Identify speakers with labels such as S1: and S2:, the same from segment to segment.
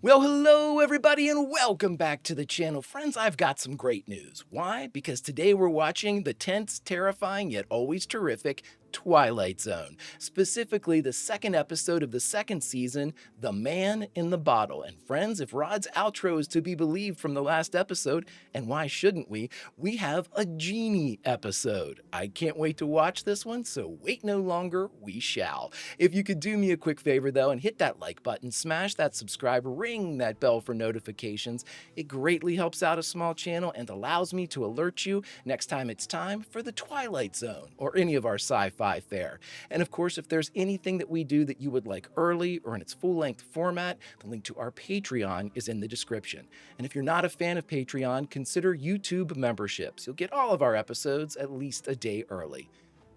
S1: Well, hello everybody and welcome back to the channel. Friends, I've got some great news. Why? Because today we're watching the tense, terrifying, yet always terrific Twilight Zone. Specifically, the second episode of the second season, The Man in the Bottle. And friends, if Rod's outro is to be believed from the last episode, and why shouldn't we have a Genie episode. I can't wait to watch this one, so wait no longer, we shall. If you could do me a quick favor though and hit that like button, smash that subscribe, ring that bell for notifications. It greatly helps out a small channel and allows me to alert you next time it's time for the Twilight Zone or any of our sci-fi fare. And of course, if there's anything that we do that you would like early or in its full-length format, the link to our Patreon is in the description. And if you're not a fan of Patreon, consider YouTube memberships. You'll get all of our episodes at least a day early.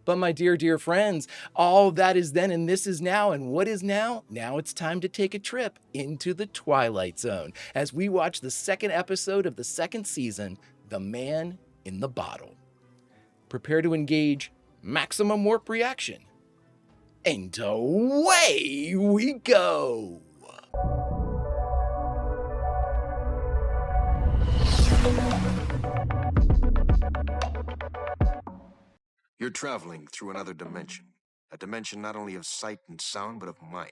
S1: But my dear friends, all that is then and this is now, and what is now? Now it's time to take a trip into the Twilight Zone as we watch the second episode of the second season, The Man in the Bottle. Prepare to engage maximum warp reaction. And away we go!
S2: You're traveling through another dimension. A dimension not only of sight and sound, but of mind.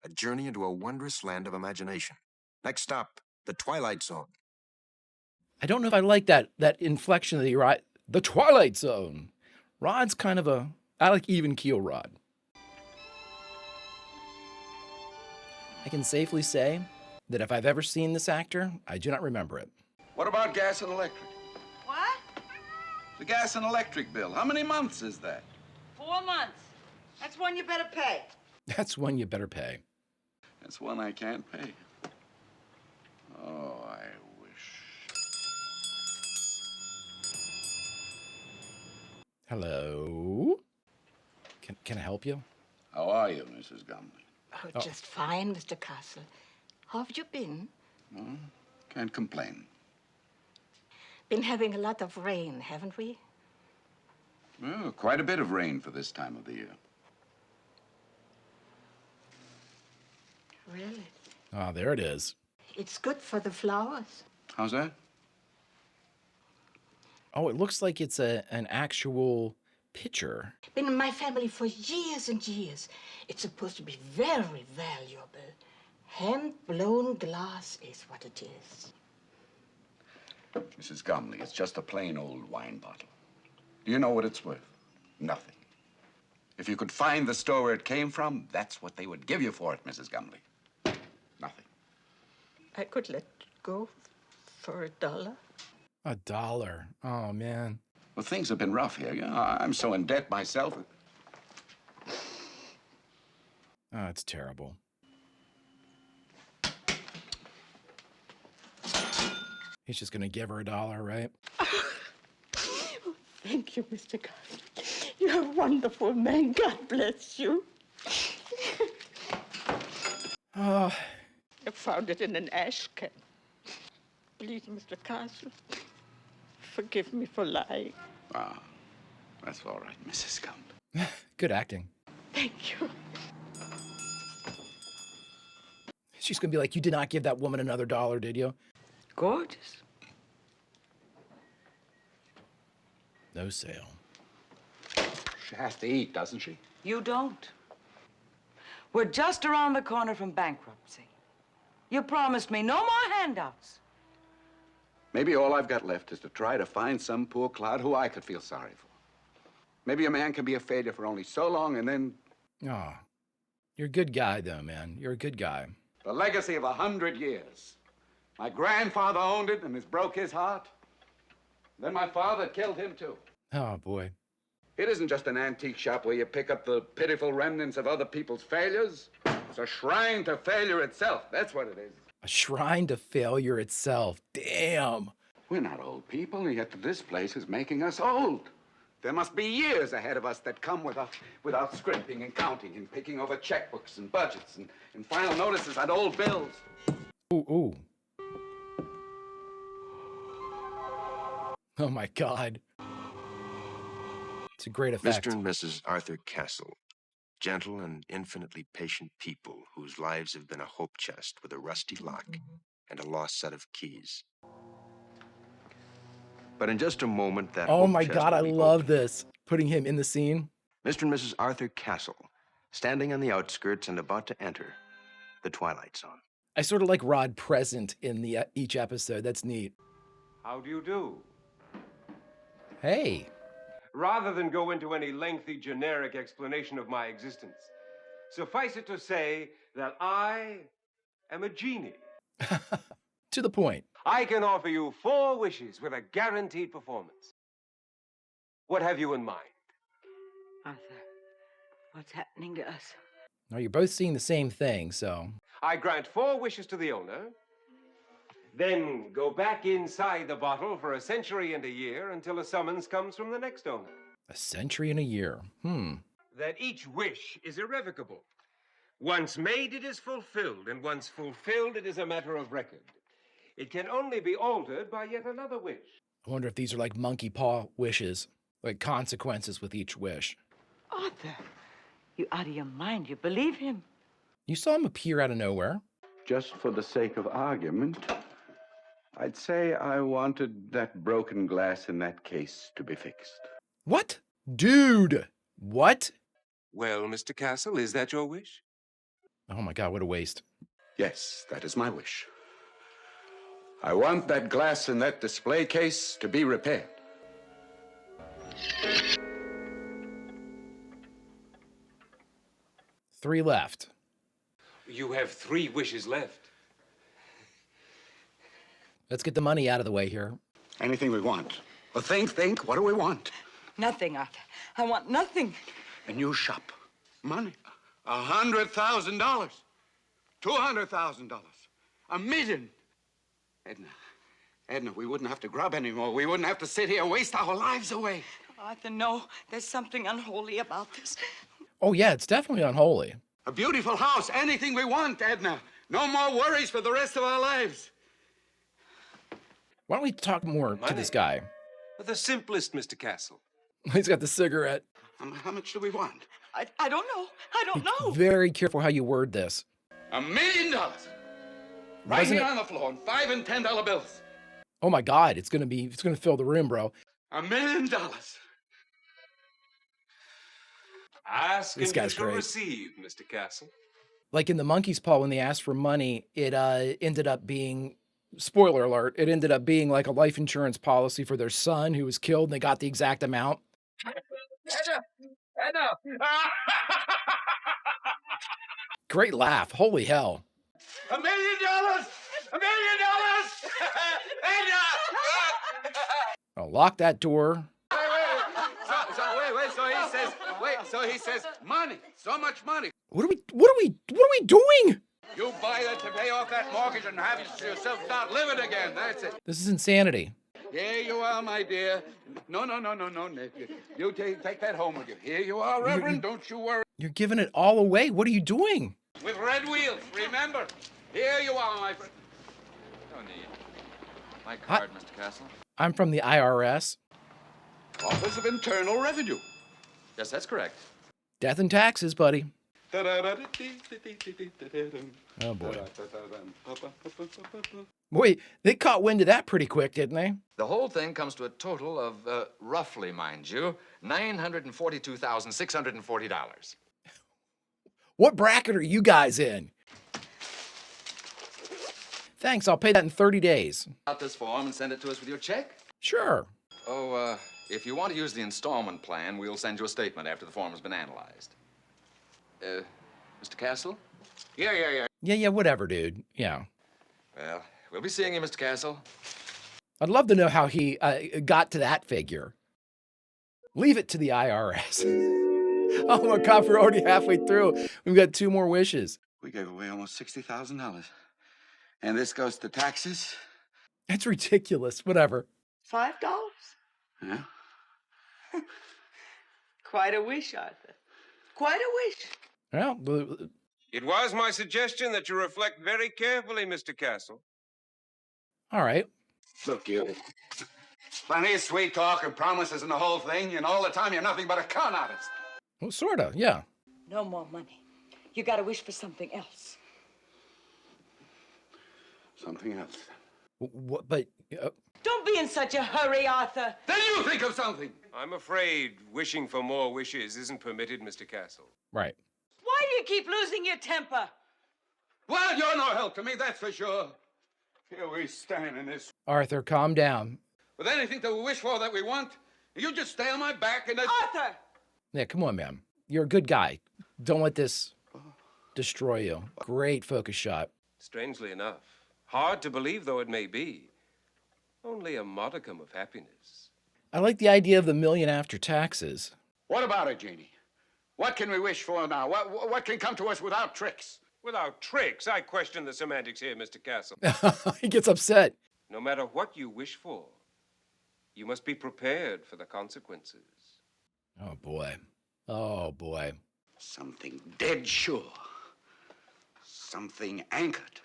S2: A journey into a wondrous land of imagination. Next stop, the Twilight Zone.
S1: I don't know if I like that inflection that you're right. The Twilight Zone. Rod's kind of I like even keel Rod. I can safely say that if I've ever seen this actor, I do not remember it.
S3: What about gas and electric?
S4: What?
S3: The gas and electric bill. How many months is that?
S4: 4 months. That's one you better pay.
S1: That's one you better pay.
S3: That's one I can't pay. Oh, I wish.
S1: Hello? Can I help you?
S3: How are you, Mrs. Gumley?
S4: Oh, just fine, Mr. Castle. How have you been?
S3: Can't complain.
S4: Been having a lot of rain, haven't we?
S3: Well, quite a bit of rain for this time of the year.
S4: Really?
S1: Ah, there it is.
S4: It's good for the flowers.
S3: How's that?
S1: Oh, it looks like it's an actual pitcher.
S4: Been in my family for years and years. It's supposed to be very valuable. Hand-blown glass is what it is.
S3: Mrs. Gumley, it's just a plain old wine bottle. Do you know what it's worth? Nothing. If you could find the store where it came from, that's what they would give you for it, Mrs. Gumley. Nothing.
S4: I could let it go for $1.
S1: $1. Oh, man.
S3: Well, things have been rough here. You know, I'm so in debt myself.
S1: Oh, it's terrible. He's just gonna give her $1, right?
S4: Thank you, Mr. Castle. You're a wonderful man. God bless you.
S1: Oh.
S4: I found it in an ash can. Please, Mr. Castle, forgive me for lying.
S3: Ah, that's all right, Mrs. Gumley.
S1: Good acting.
S4: Thank you.
S1: She's gonna be like, you did not give that woman another $1, did you?
S4: Gorgeous.
S1: No sale.
S3: She has to eat, doesn't she?
S5: You don't. We're just around the corner from bankruptcy. You promised me no more handouts.
S3: Maybe all I've got left is to try to find some poor clod who I could feel sorry for. Maybe a man can be a failure for only so long and then...
S1: Oh, you're a good guy, though, man. You're a good guy.
S3: The legacy of 100 years. My grandfather owned it and it broke his heart. Then my father killed him, too.
S1: Oh, boy.
S3: It isn't just an antique shop where you pick up the pitiful remnants of other people's failures. It's a shrine to failure itself. That's what it is.
S1: A shrine to failure itself. Damn.
S3: We're not old people, yet this place is making us old. There must be years ahead of us that come without scrimping and counting and picking over checkbooks and budgets and final notices on old bills.
S1: Ooh, ooh. Oh, my God. It's a great effect.
S2: Mr. and Mrs. Arthur Castle. Gentle and infinitely patient people whose lives have been a hope chest with a rusty lock and a lost set of keys. But in just a moment, that
S1: Oh
S2: hope
S1: my
S2: chest
S1: God, I
S2: will be
S1: love
S2: opened.
S1: this. Putting him in the scene.
S2: Mr. and Mrs. Arthur Castle, standing on the outskirts and about to enter the Twilight Zone.
S1: I sort of like Rod present in the each episode. That's neat.
S6: How do you do?
S1: Hey.
S6: Rather than go into any lengthy generic explanation of my existence, suffice it to say that I am a genie.
S1: To the point.
S6: I can offer you 4 wishes with a guaranteed performance. What have you in mind?
S5: Arthur, what's happening to us?
S1: Now you're both seeing the same thing, so.
S6: I grant 4 wishes to the owner, then go back inside the bottle for a century and a year until a summons comes from the next owner.
S1: A century and a year.
S6: That each wish is irrevocable. Once made, it is fulfilled, and once fulfilled, it is a matter of record. It can only be altered by yet another wish.
S1: I wonder if these are like monkey paw wishes, like consequences with each wish.
S5: Arthur, you out of your mind. You believe him?
S1: You saw him appear out of nowhere.
S3: Just for the sake of argument, I'd say I wanted that broken glass in that case to be fixed.
S1: What? Dude! What?
S6: Well, Mr. Castle, is that your wish?
S1: Oh my God, what a waste.
S3: Yes, that is my wish. I want that glass in that display case to be repaired.
S1: Three left.
S6: You have 3 wishes left.
S1: Let's get the money out of the way here.
S3: Anything we want. Well, think, what do we want?
S5: Nothing, Arthur. I want nothing.
S3: A new shop. Money. $100,000. $200,000. $1 million. Edna, we wouldn't have to grub anymore. We wouldn't have to sit here and waste our lives away.
S5: Arthur, no. There's something unholy about this.
S1: Oh yeah, it's definitely unholy.
S3: A beautiful house. Anything we want, Edna. No more worries for the rest of our lives.
S1: Why don't we talk more to this guy?
S6: The simplest, Mr. Castle.
S1: He's got the cigarette.
S3: How much do we want?
S5: I don't know. I don't know.
S1: Very careful how you word this.
S3: $1 million. Right
S1: Wasn't
S3: here
S1: it-
S3: on the floor in $5 and $10 bills.
S1: Oh my God, it's gonna fill the room, bro.
S3: $1 million.
S6: Ask
S1: This
S6: and you
S1: guy's
S6: shall
S1: great.
S6: receive, Mr. Castle.
S1: Like in the Monkey's Paw, when they asked for money, it ended up being, spoiler alert, it ended up being like a life insurance policy for their son who was killed, and they got the exact amount. Great laugh. Holy hell.
S3: $1 million. $1 million.
S1: Oh, lock that door.
S3: So he says, money, so much money.
S1: What are we doing?
S3: You buy that to pay off that mortgage and have yourself start living again. That's it.
S1: This is insanity.
S3: Here you are, my dear. No, nephew. You take that home with you. Here you are, Reverend. Don't you worry.
S1: You're giving it all away. What are you doing?
S3: With red wheels, remember. Here you are, my friend.
S7: No need. My card, Mr. Castle.
S1: I'm from the IRS.
S3: Office of Internal Revenue.
S7: Yes, that's correct.
S1: Death and taxes, buddy. Oh boy. Boy, they caught wind of that pretty quick, didn't they?
S7: The whole thing comes to a total of, roughly, mind you, $942,640.
S1: What bracket are you guys in? Thanks, I'll pay that in 30 days.
S7: Out this form and send it to us with your check.
S1: Sure.
S7: Oh, if you want to use the installment plan, we'll send you a statement after the form has been analyzed. Mr. Castle? Yeah.
S1: Yeah, whatever, dude. Yeah.
S7: Well, we'll be seeing you, Mr. Castle.
S1: I'd love to know how he got to that figure. Leave it to the IRS. Oh my God, we're already halfway through. We've got 2 more wishes.
S3: We gave away almost $60,000. And this goes to taxes?
S1: That's ridiculous. Whatever.
S5: $5?
S3: Yeah.
S5: Quite a wish, Arthur. Quite a wish.
S1: Well,
S6: It was my suggestion that you reflect very carefully, Mr. Castle.
S1: all right.
S3: Look, you. Plenty of sweet talk and promises and the whole thing, and all the time you're nothing but a con artist.
S1: Well, sort of, yeah.
S5: No more money. You gotta wish for something else.
S3: Something else.
S1: What? But
S5: Don't be in such a hurry, Arthur.
S3: Then you think of something.
S6: I'm afraid wishing for more wishes isn't permitted, Mr. Castle.
S1: right.
S5: Why do you keep losing your temper?
S3: Well, you're no help to me, that's for sure. Here we stand in this
S1: Arthur, calm down.
S3: with anything to wish for that we want. You just stay on my back and
S5: Arthur!
S1: Yeah, come on, man. You're a good guy. Don't let this destroy you. Great focus shot.
S6: Strangely enough, hard to believe though it may be, only a modicum of happiness.
S1: I like the idea of the million after taxes.
S3: What about it, Genie? What can we wish for now? What can come to us without tricks?
S6: Without tricks, I question the semantics here, Mr. Castle.
S1: He gets upset.
S6: No matter what you wish for, you must be prepared for the consequences.
S1: Oh, boy. Oh, boy.
S3: Something dead sure. Something anchored.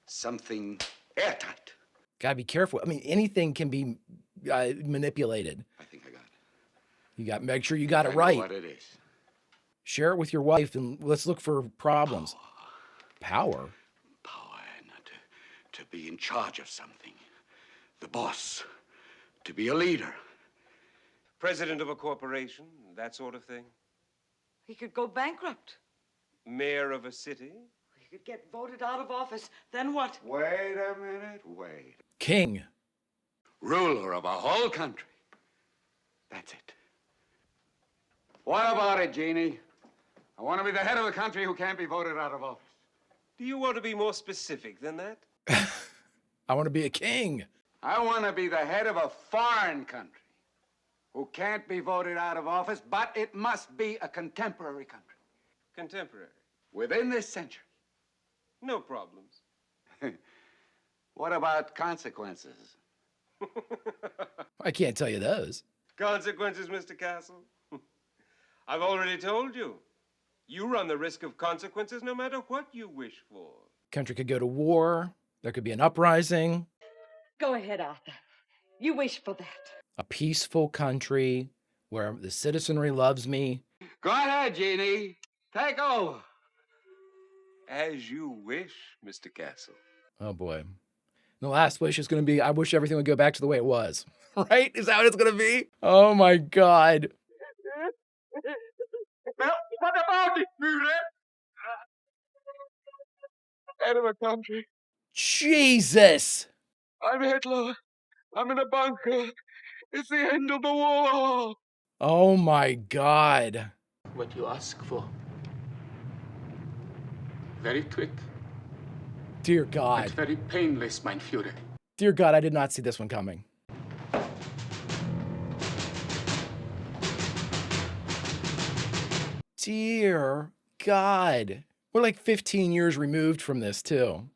S3: Something airtight.
S1: Gotta be careful. I mean, anything can be manipulated.
S3: I think I got it.
S1: Make sure you got it
S3: I know
S1: right.
S3: what it is.
S1: Share it with your wife and let's look for problems. Power?
S3: Power, not to be in charge of something. The boss. To be a leader.
S6: President of a corporation, that sort of thing.
S5: He could go bankrupt.
S6: Mayor of a city.
S5: He could get voted out of office. Then what?
S3: Wait a minute, wait.
S1: King.
S3: Ruler of a whole country. That's it. What about it, Genie? I want to be the head of the country who can't be voted out of office.
S6: Do you want to be more specific than that?
S1: I want to be a king.
S3: I want to be the head of a foreign country who can't be voted out of office, but it must be a contemporary country.
S6: Contemporary.
S3: Within this century.
S6: No problems.
S3: What about consequences?
S1: I can't tell you those.
S6: Consequences, Mr. Castle? I've already told you. You run the risk of consequences no matter what you wish for.
S1: Country could go to war. There could be an uprising.
S5: Go ahead, Arthur. You wish for that.
S1: A peaceful country where the citizenry loves me.
S3: Go ahead, Genie. Take over.
S6: As you wish, Mr. Castle.
S1: Oh, boy. The last wish is going to be, I wish everything would go back to the way it was. Right? Is that what it's going to be? Oh, my God.
S3: Well, what about it, Müller? Head of a country.
S1: Jesus.
S3: I'm Hitler. I'm in a bunker. It's the end of the war.
S1: Oh, my God.
S8: What you ask for. Very quick
S1: Dear
S8: and
S1: God.
S8: very painless, mein Führer.
S1: Dear God, I did not see this one coming. Dear God. We're like 15 years removed from this, too.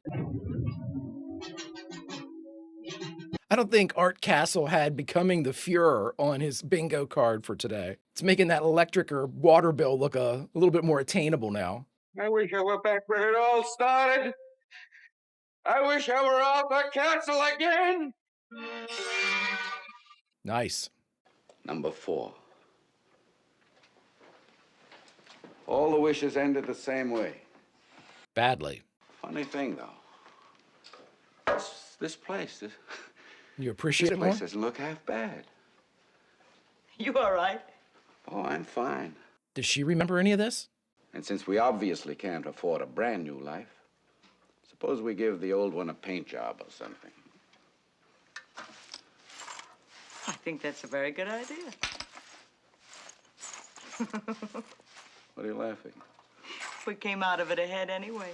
S1: I don't think Art Castle had Becoming the Fuhrer on his bingo card for today. It's making that electric or water bill look a little bit more attainable now.
S3: I wish I were back where it all started. I wish I were off the castle again.
S1: Nice.
S3: Number 4. All the wishes ended the same way.
S1: Badly.
S3: Funny thing, though. This place,
S1: You appreciate
S3: this
S1: it
S3: place
S1: more?
S3: doesn't look half bad.
S5: You all right?
S3: Oh, I'm fine.
S1: Does she remember any of this?
S3: And since we obviously can't afford a brand new life, suppose we give the old one a paint job or something.
S5: I think that's a very good idea.
S3: What are you laughing?
S5: We came out of it ahead anyway.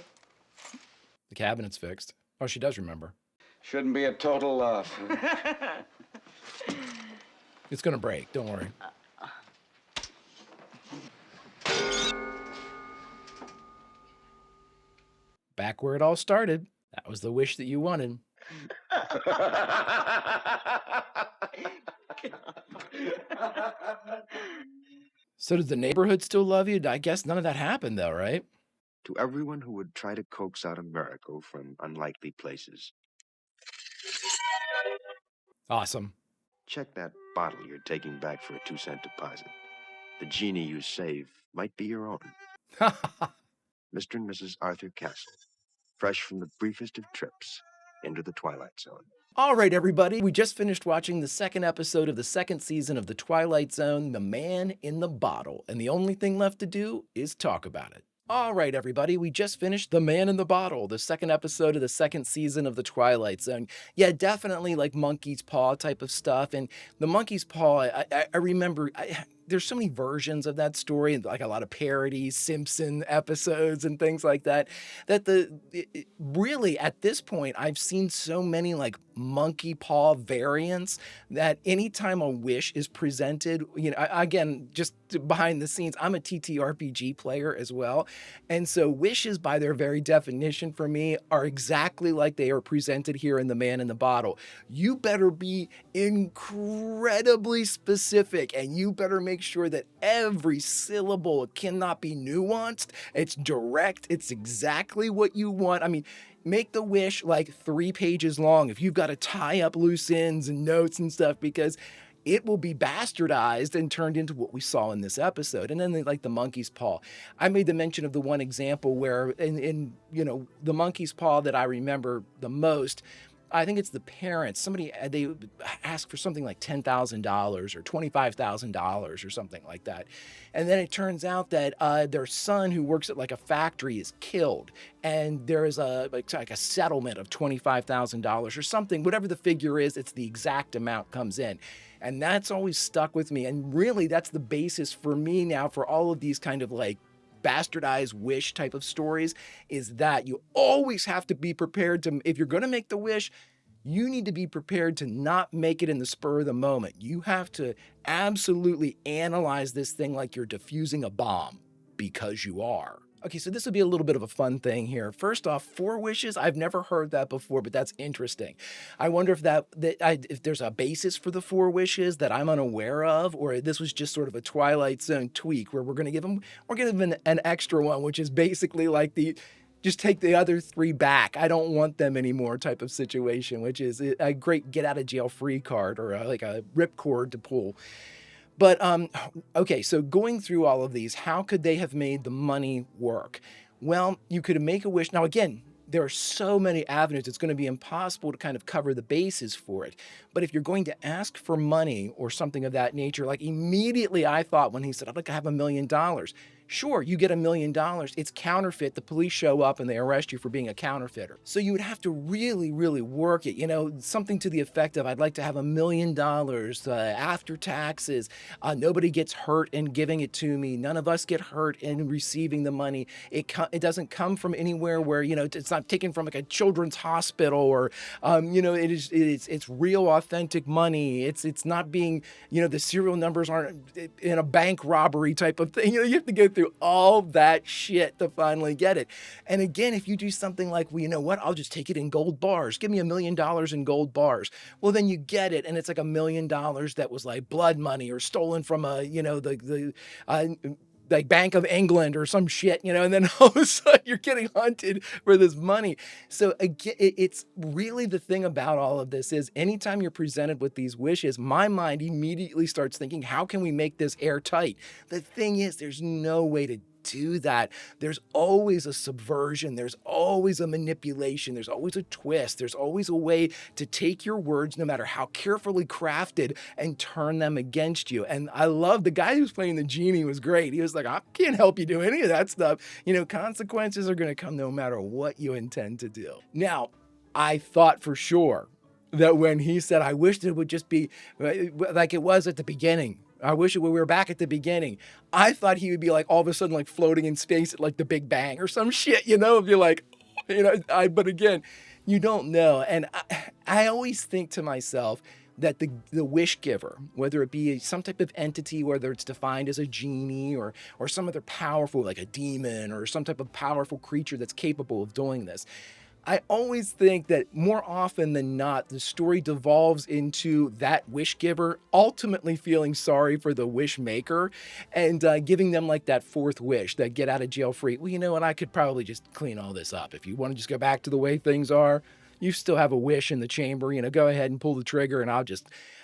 S1: The cabinet's fixed. Oh, she does remember.
S3: Shouldn't be a total loss.
S1: It's gonna break, don't worry. Back where it all started. That was the wish that you wanted. So does the neighborhood still love you? I guess none of that happened though, right?
S2: To everyone who would try to coax out a miracle from unlikely places,
S1: Awesome.
S2: check that bottle you're taking back for a 2-cent deposit. The genie you save might be your own. Mr. and Mrs. Arthur Castle, fresh from the briefest of trips into the Twilight Zone.
S1: All right, everybody, we just finished watching the second episode of the second season of The Twilight Zone, The Man in the Bottle, and the only thing left to do is talk about it. All right, everybody, we just finished The Man in the Bottle, the second episode of the second season of The Twilight Zone. Yeah, definitely like Monkey's Paw type of stuff, and the Monkey's Paw, I remember... there's so many versions of that story, and like a lot of parodies, Simpson episodes and things like that, that really at this point, I've seen so many like monkey paw variants that anytime a wish is presented, again, just behind the scenes, I'm a TTRPG player as well. And so wishes by their very definition for me are exactly like they are presented here in The Man in the Bottle. You better be incredibly specific, and you better make sure that every syllable cannot be nuanced. It's direct. It's exactly what you want. I mean, make the wish like 3 pages long if you've got to tie up loose ends and notes and stuff, because it will be bastardized and turned into what we saw in this episode. And then like the monkey's paw. I made the mention of the one example where in the monkey's paw that I remember the most, I think it's the parents. Somebody, they ask for something like $10,000 or $25,000 or something like that. And then it turns out that their son, who works at like a factory, is killed. And there is like a settlement of $25,000 or something. Whatever the figure is, it's the exact amount comes in. And that's always stuck with me. And really, that's the basis for me now for all of these kind of like bastardized wish type of stories, is that you always have to be prepared to, if you're going to make the wish, you need to be prepared to not make it in the spur of the moment. You have to absolutely analyze this thing like you're defusing a bomb, because you are. Okay, so this would be a little bit of a fun thing here. First off, 4 wishes. I've never heard that before, but that's interesting. I wonder if if there's a basis for the 4 wishes that I'm unaware of, or this was just sort of a Twilight Zone tweak where we're going to give them an extra one, which is basically like just take the other 3 back. I don't want them anymore type of situation, which is a great get out of jail free card, or like a ripcord to pull. But, okay, so going through all of these, how could they have made the money work? Well, you could make a wish. Now, again, there are so many avenues, it's going to be impossible to kind of cover the bases for it. But if you're going to ask for money or something of that nature, like immediately I thought when he said, I'd like to have $1 million. Sure, you get $1 million. It's counterfeit. The police show up and they arrest you for being a counterfeiter. So you would have to really, really work it. Something to the effect of, I'd like to have $1 million after taxes. Nobody gets hurt in giving it to me. None of us get hurt in receiving the money. It doesn't come from anywhere where, it's not taken from like a children's hospital, or, it's real authentic money. It's not being, the serial numbers aren't in a bank robbery type of thing. You have to go through all that shit to finally get it. And again, if you do something like, well, you know what, I'll just take it in gold bars. Give me $1 million in gold bars. Well, then you get it, and it's like $1 million that was like blood money or stolen from like Bank of England or some shit, and then all of a sudden you're getting hunted for this money. So again, it's really the thing about all of this is anytime you're presented with these wishes, my mind immediately starts thinking, how can we make this airtight? The thing is, there's no way to do that. There's always a subversion. There's always a manipulation. There's always a twist. There's always a way to take your words, no matter how carefully crafted, and turn them against you. And I love the guy who's playing the genie was great. He was like, I can't help you do any of that stuff. Consequences are going to come no matter what you intend to do. Now, I thought for sure that when he said, I wished it would just be like it was at the beginning. I wish we were back at the beginning. I thought he would be like all of a sudden like floating in space at like the Big Bang or some shit, if you're like, but again, you don't know. And I always think to myself that the wish giver, whether it be some type of entity, whether it's defined as a genie or some other powerful, like a demon or some type of powerful creature that's capable of doing this, I always think that more often than not, the story devolves into that wish giver ultimately feeling sorry for the wish maker and giving them like that 4th wish, that get out of jail free. Well, you know what? I could probably just clean all this up. If you want to just go back to the way things are, you still have a wish in the chamber, go ahead and pull the trigger, and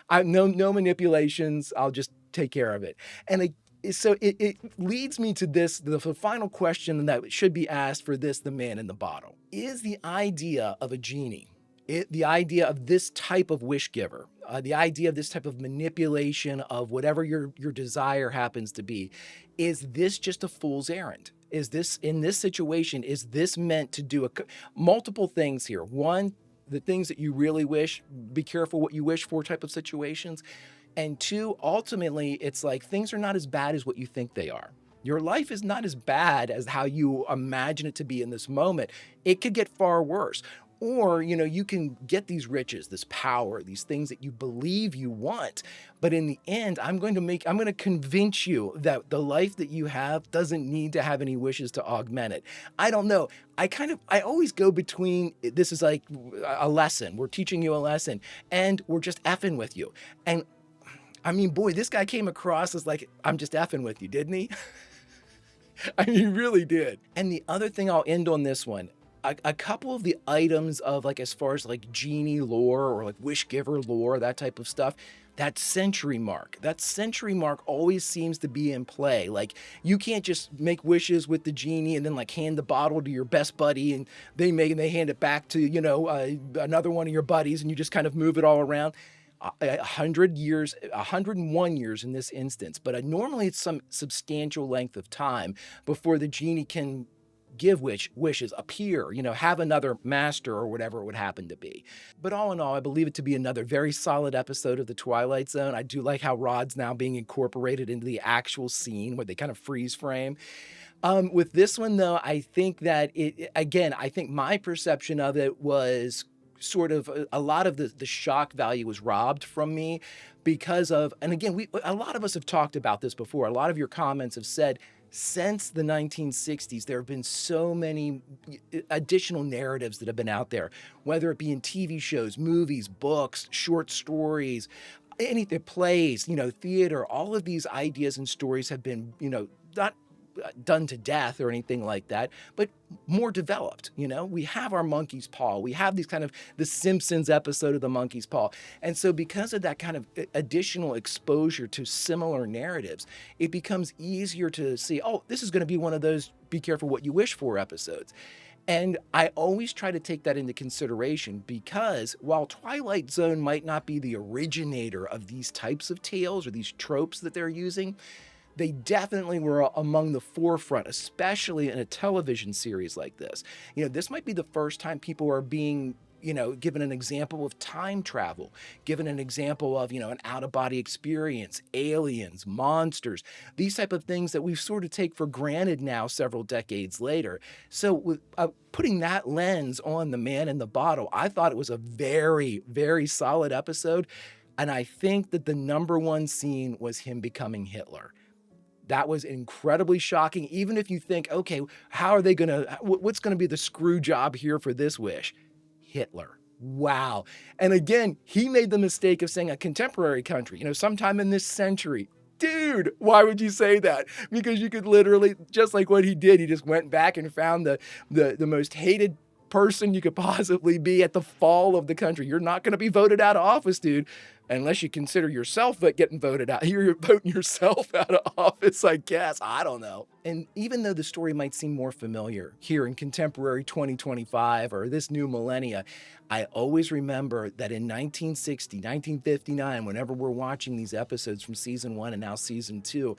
S1: no manipulations. I'll just take care of it. And So it leads me to this, the final question that should be asked for this, the man in the bottle. Is the idea of a genie, the idea of this type of wish giver, the idea of this type of manipulation of whatever your desire happens to be, is this just a fool's errand? Is this, in this situation, is this meant to do multiple things here? One, the things that you really wish, be careful what you wish for type of situations. And two, ultimately, it's like things are not as bad as what you think they are. Your life is not as bad as how you imagine it to be in this moment. It could get far worse. Or, you know, you can get these riches, this power, these things that you believe you want. But in the end, I'm going to convince you that the life that you have doesn't need to have any wishes to augment it. I don't know. I always go between, this is like a lesson. We're teaching you a lesson and we're just effing with you. And I mean, boy, this guy came across as like, I'm just effing with you, didn't he? I mean, he really did. And the other thing, I'll end on this one. A couple of the items of, like, as far as like genie lore or like wish giver lore, that type of stuff, that century mark always seems to be in play. Like, you can't just make wishes with the genie and then like hand the bottle to your best buddy and they hand it back to, you know, another one of your buddies and you just kind of move it all around. 100 years, 101 years in this instance, but normally it's some substantial length of time before the genie can give wishes, appear, you know, have another master or whatever it would happen to be. But all in all, I believe it to be another very solid episode of The Twilight Zone. I do like how Rod's now being incorporated into the actual scene where they kind of freeze frame. With this one, though, I think that I think my perception of it was sort of a lot of the shock value was robbed from me because of, and again, a lot of us have talked about this before. A lot of your comments have said, since the 1960s, there have been so many additional narratives that have been out there, whether it be in TV shows, movies, books, short stories, anything, plays, you know, theater. All of these ideas and stories have been, you know, not done to death or anything like that, but more developed. You know, we have our monkey's paw. We have these kind of the Simpsons episode of the monkey's paw. And so because of that kind of additional exposure to similar narratives, it becomes easier to see, oh, this is going to be one of those be careful what you wish for episodes. And I always try to take that into consideration because while Twilight Zone might not be the originator of these types of tales or these tropes that they're using, they definitely were among the forefront, especially in a television series like this. You know, this might be the first time people are being, you know, given an example of time travel, given an example of, you know, an out-of-body experience, aliens, monsters, these type of things that we sort of take for granted now several decades later. So with putting that lens on the man in the bottle, I thought it was a very, very solid episode. And I think that the number one scene was him becoming Hitler. That was incredibly shocking. Even if you think, okay, how are they what's going to be the screw job here for this wish? Hitler. Wow. And again, he made the mistake of saying a contemporary country, you know, sometime in this century. Dude, why would you say that? Because you could literally, just like what he did, he just went back and found the most hated person you could possibly be at the fall of the country. You're not going to be voted out of office, dude, unless you consider yourself getting voted out. You're voting yourself out of office, I guess. I don't know. And even though the story might seem more familiar here in contemporary 2025 or this new millennia, I always remember that in 1960, 1959, whenever we're watching these episodes from season 1 and now season 2,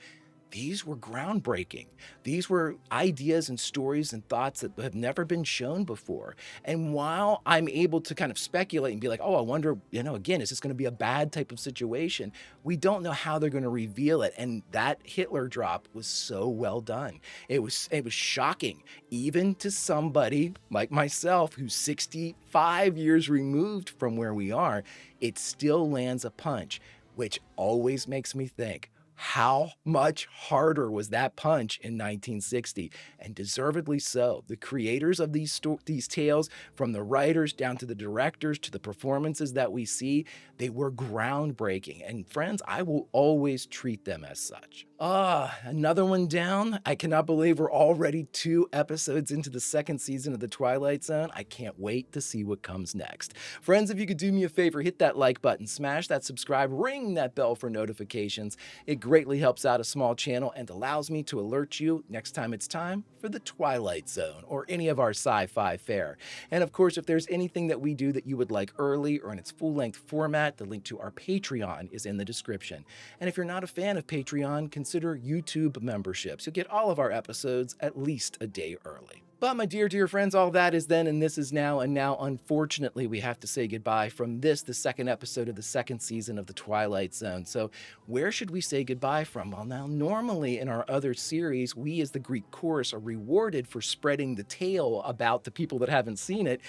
S1: these were groundbreaking. These were ideas and stories and thoughts that have never been shown before. And while I'm able to kind of speculate and be like, oh, I wonder, you know, again, is this going to be a bad type of situation? We don't know how they're going to reveal it. And that Hitler drop was so well done. It was shocking, even to somebody like myself who's 65 years removed from where we are. It still lands a punch, which always makes me think, how much harder was that punch in 1960? And deservedly so. The creators of these tales, from the writers down to the directors to the performances that we see, they were groundbreaking. And friends, I will always treat them as such. Another one down. I cannot believe we're already 2 episodes into the second season of The Twilight Zone. I can't wait to see what comes next. Friends, if you could do me a favor, hit that like button, smash that subscribe, ring that bell for notifications. It greatly helps out a small channel and allows me to alert you next time it's time for The Twilight Zone or any of our sci-fi fare. And of course, if there's anything that we do that you would like early or in its full-length format, the link to our Patreon is in the description. And if you're not a fan of Patreon, consider YouTube memberships. You'll get all of our episodes at least a day early. But my dear friends, all that is then and this is now, and now unfortunately we have to say goodbye from this, the second episode of the second season of The Twilight Zone. So where should we say goodbye from? Well, now normally in our other series, we as the Greek chorus are rewarded for spreading the tale about the people that haven't seen it.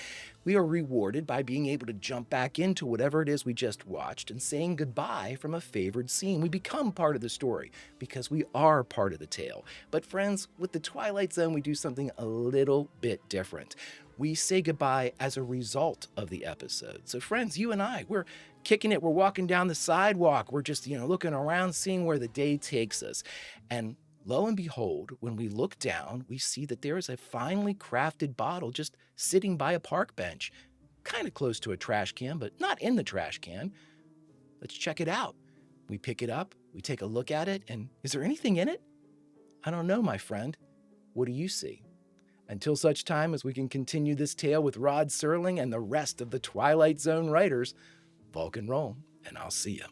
S1: We are rewarded by being able to jump back into whatever it is we just watched and saying goodbye from a favored scene. We become part of the story because we are part of the tale. But friends, with The Twilight Zone, we do something a little bit different. We say goodbye as a result of the episode. So friends, you and I, we're kicking it. We're walking down the sidewalk. We're just, looking around, seeing where the day takes us. And lo and behold, when we look down, we see that there is a finely crafted bottle just sitting by a park bench, kind of close to a trash can, but not in the trash can. Let's check it out. We pick it up, we take a look at it, and is there anything in it? I don't know, my friend. What do you see? Until such time as we can continue this tale with Rod Serling and the rest of the Twilight Zone writers, Vulcan roll, and I'll see you.